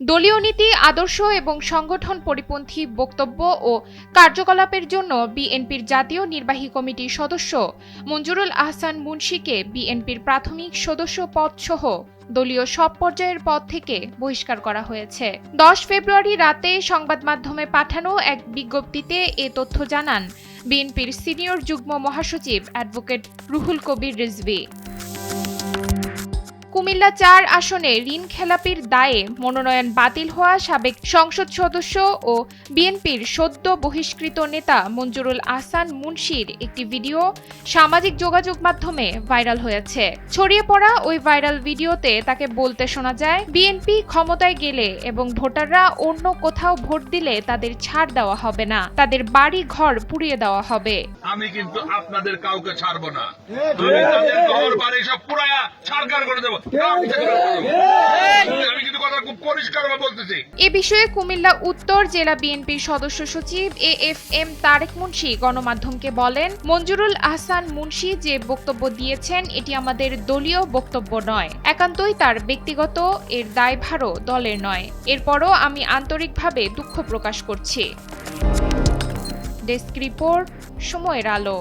দলীয় নীতি, আদর্শ এবং সংগঠন পরিপন্থী বক্তব্য ও কার্যকলাপের জন্য বিএনপির জাতীয় নির্বাহী কমিটির সদস্য মঞ্জুরুল আহসান মুন্সীকে বিএনপির প্রাথমিক সদস্য পদসহ দলীয় সব পর্যায়ের পদ থেকে বহিষ্কার করা হয়েছে। 10 ফেব্রুয়ারি রাতে সংবাদ মাধ্যমে পাঠানো এক বিজ্ঞপ্তিতে এ তথ্য জানান বিএনপির সিনিয়র যুগ্ম মহাসচিব অ্যাডভোকেট রুহুল কবির রিজভী। কুমিল্লা ৪ আসনে ঋণ খেলাপির দায়ে মনোনয়ন বাতিল হওয়া সাবেক সংসদ সদস্য ও বিএনপির সদ্য বহিষ্কৃত নেতা মঞ্জুরুল আহসান মুন্সীর একটি ভিডিও সামাজিক যোগাযোগ মাধ্যমে ভাইরাল হয়েছে। ছড়িয়ে পড়া ওই ভাইরাল ভিডিওতে তাকে বলতে শোনা যায়, বিএনপি ক্ষমতায় গেলে এবং ভোটাররা অন্য কোথাও ভোট দিলে তাদের ছাড় দেওয়া হবে না, তাদের বাড়ি ঘর পুড়িয়ে দেওয়া হবে। আমি কিন্তু আপনাদের কাউকে ছাড়বো না, আমি তাদের ঘর বাড়ি সব পুরায়া ছাড়খাড় করে দেবো। আমি কিন্তু কথা খুব পরিষ্কারভাবে বলতেছি। এ বিষয়ে কুমিল্লা উত্তর জেলা বিএনপির সদস্য সচিব AFM তারেক মুন্সী গণমাধ্যমকে বলেন, মঞ্জুরুল আহসান মুন্সী যে বক্তব্য দিয়েছেন এটি আমাদের দলীয় বক্তব্য নয়, একান্তই তার ব্যক্তিগত, এর দায়ভারও দলের নয়। এরপরও আমি আন্তরিকভাবে দুঃখ প্রকাশ করছি। ডেস্ক রিপোর্ট, সময়ের আলো।